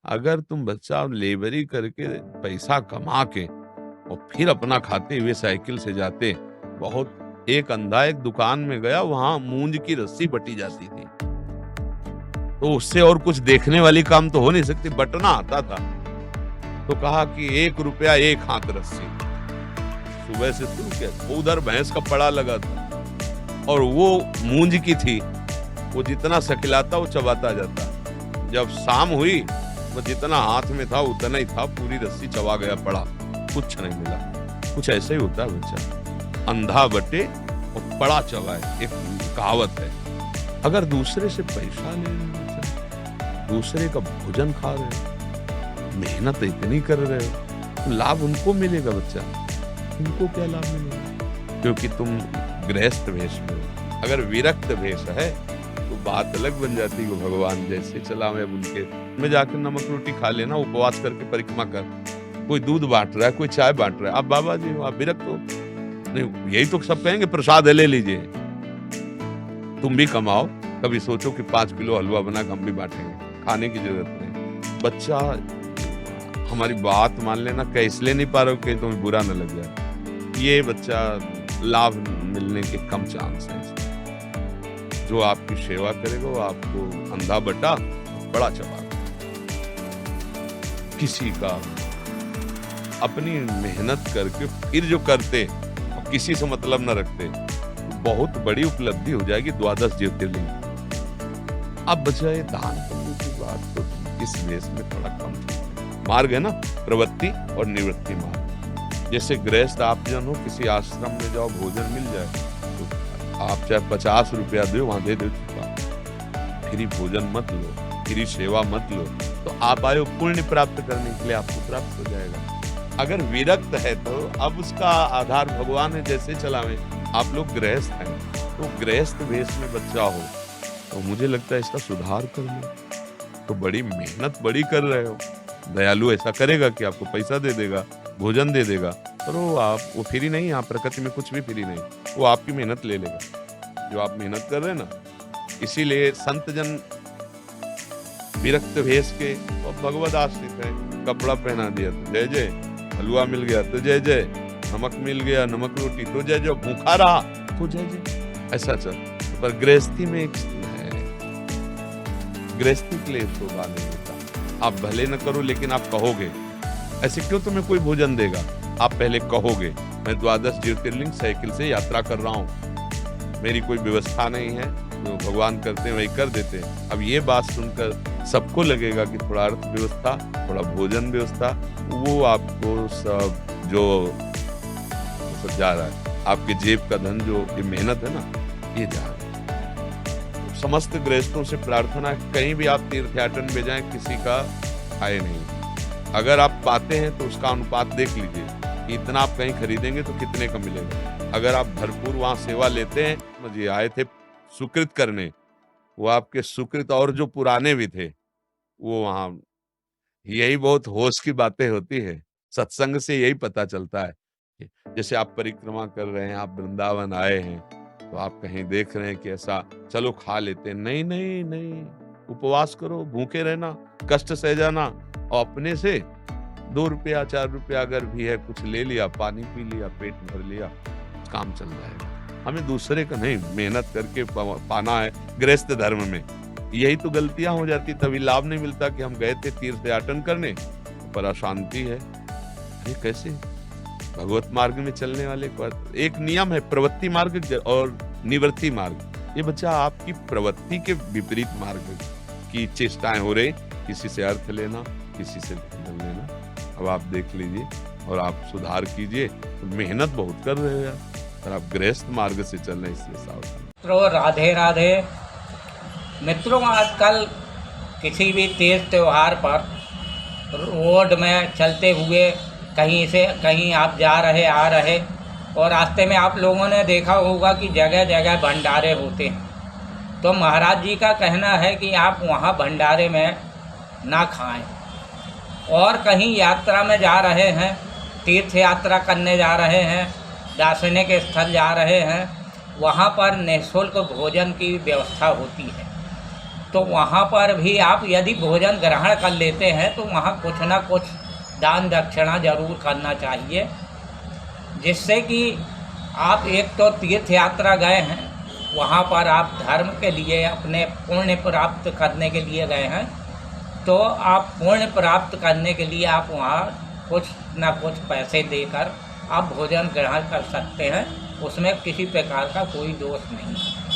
अगर तुम बच्चा लेबरी करके पैसा कमा के और फिर अपना खाते हुए साइकिल से जाते, बहुत एक अंधा एक दुकान में गया, वहां मूंज की रस्सी बटी जाती थी, तो उससे और कुछ देखने वाली काम तो हो नहीं सकती, बटना आता था। तो कहा कि 1 रुपया 1 हाथ रस्सी। सुबह से शुरू किया, वो उधर भैंस का पड़ा लगा था और वो मूंज की थी, वो जितना सकिलाता वो चबाता जाता। जब शाम हुई, वो जितना हाथ में था उतना ही था, पूरी रस्सी चबा गया, पड़ा, कुछ नहीं मिला। कुछ ऐसा ही होता है बच्चा, अंधा बटे और पड़ा चबाए, एक कहावत है। अगर दूसरे से पैसा ले रहे हो, दूसरे का भोजन खा रहे हो, मेहनत इतनी कर रहे हो, तो लाभ उनको मिलेगा बच्चा, उनको क्या लाभ मिलेगा? क्योंकि तुम गृहस्थ वेश में हो। अगर विरक्त वेश है तो बात अलग बन जाती है। भगवान जैसे चला मैं उनके में जाकर नमक रोटी खा लेना, उपवास करके परिक्रमा कर, कोई दूध बांट रहा है, कोई चाय बांट रहा है, आप बाबा जी हो, आप विरक्त हो? नहीं, यही तो सब कहेंगे, प्रसाद है ले लीजिए। तुम भी कमाओ, कभी सोचो कि 5 किलो हलवा बना के हम भी बांटेंगे, खाने की जरूरत नहीं। बच्चा हमारी बात मान लेना, कह इसलिए नहीं पा रहे हो कहीं तुम्हें बुरा न लग जाए, ये बच्चा लाभ मिलने के कम चांस है। जो आपकी सेवा करेगा वो आपको अंधा बटा बड़ा चबाएगा। किसी का अपनी मेहनत करके फिर जो करते और किसी से मतलब न रखते, तो बहुत बड़ी उपलब्धि हो जाएगी, 12 ज्योतिर्लिंग। अब बचाए दान करने की बात, तो इस वेश में थोड़ा कम मार्ग है ना, प्रवृत्ति और निवृत्ति मार्ग। जैसे गृहस्थ आप जन हो, किसी आश्रम में जाओ, भोजन मिल जाए, तो आप चाहे 50 रुपया दो, वहां दे चुका, फ्री भोजन मत लो, फ्री सेवा मत लो, तो आप आए हो पुण्य प्राप्त करने के लिए, आपको प्राप्त हो जाएगा। अगर विरक्त है तो अब उसका आधार भगवान है, जैसे चलावे। आप लोग गृहस्थ हैं, तो गृहस्थ वेश में बच्चा हो, तो मुझे लगता है इसका सुधार कर लो। तो बड़ी मेहनत बड़ी कर रहे हो, दयालु ऐसा करेगा कि आपको पैसा दे देगा, भोजन दे देगा, पर वो फ्री नहीं, यहाँ प्रकृति में कुछ भी फ्री नहीं, वो आपकी मेहनत ले लेगा, जो आप मेहनत कर रहे हैं ना। इसीलिए संत जन विरक्त भेष के और भगवद आश्रित है। कपड़ा पहना दिया तो जय जय, हलवा मिल गया तो जय जय, नमक मिल गया, नमक रोटी तो जय जय, भूखा रहा तो जय जय, ऐसा चल। पर गृहस्थी में एक गृहस्थी के लिए शोभा नहीं होता। आप भले न करो, लेकिन आप कहोगे। ऐसे क्यों तुम्हें कोई भोजन देगा? आप पहले कहोगे, मैं 12 ज्योतिर्लिंग साइकिल से यात्रा कर रहा हूँ, मेरी कोई व्यवस्था नहीं है, तो भगवान करते हैं वही कर देते हैं। अब ये बात सुनकर सबको लगेगा कि थोड़ा अर्थ व्यवस्था, थोड़ा भोजन व्यवस्था, वो आपको सब जो सब जा रहा है, आपके जेब का धन, जो ये मेहनत है ना, ये जा रहा है। समस्त गृहस्थों से प्रार्थना है, कहीं भी आप तीर्थयाटन में जाएं, किसी का आए नहीं। अगर आप पाते हैं तो उसका अनुपात देख लीजिए कि इतना आप कहीं खरीदेंगे तो कितने का मिलेगा। अगर आप भरपूर वहां सेवा लेते हैं, मुझे आए थे सुकृत करने, वो आपके सुकृत और जो पुराने भी थे, वो वहां, यही बहुत होश की बातें होती है। सत्संग से यही पता चलता है। जैसे आप परिक्रमा कर रहे हैं, आप वृंदावन आए हैं, तो आप कहीं देख रहे हैं कि ऐसा चलो खा लेते हैं, नहीं नहीं नहीं, उपवास करो, भूखे रहना, कष्ट सह जाना, और अपने से 2 रुपया 4 रुपया अगर भी है, कुछ ले लिया, पानी पी लिया, पेट भर लिया, काम चल जाएगा। हमें दूसरे का नहीं, मेहनत करके पाना है गृहस्थ धर्म में। यही तो गलतियां हो जाती, तभी लाभ नहीं मिलता कि हम गए थे तीर्थयाटन करने, पर अशांति है। अरे कैसे? भगवत मार्ग में चलने वाले को एक नियम है, प्रवृत्ति मार्ग और निवृत्ति मार्ग। ये बच्चा आपकी प्रवृत्ति के विपरीत मार्ग की चेष्टाएं हो रही, किसी से अर्थ लेना, किसी से धन लेना। अब आप देख लीजिए और आप सुधार कीजिए। तो मेहनत बहुत कर रहे हो यार, पर आप गृहस्थ मार्ग से चल रहे, इसलिए सावधान। तो राधे राधे मित्रों, आजकल किसी भी तीज त्योहार पर रोड में चलते हुए कहीं से कहीं आप जा रहे आ रहे, और रास्ते में आप लोगों ने देखा होगा कि जगह जगह भंडारे होते हैं। तो महाराज जी का कहना है कि आप वहाँ भंडारे में ना खाएं, और कहीं यात्रा में जा रहे हैं, तीर्थ यात्रा करने जा रहे हैं, दार्शनिक स्थल जा रहे हैं, वहाँ पर निःशुल्क भोजन की व्यवस्था होती है। तो वहाँ पर भी आप यदि भोजन ग्रहण कर लेते हैं तो वहाँ कुछ ना कुछ दान दक्षिणा जरूर करना चाहिए, जिससे कि आप एक तो तीर्थ यात्रा गए हैं, वहाँ पर आप धर्म के लिए अपने पुण्य प्राप्त करने के लिए गए हैं, तो आप पुण्य प्राप्त करने के लिए आप वहाँ कुछ ना कुछ पैसे देकर आप भोजन ग्रहण कर सकते हैं, उसमें किसी प्रकार का कोई दोष नहीं है।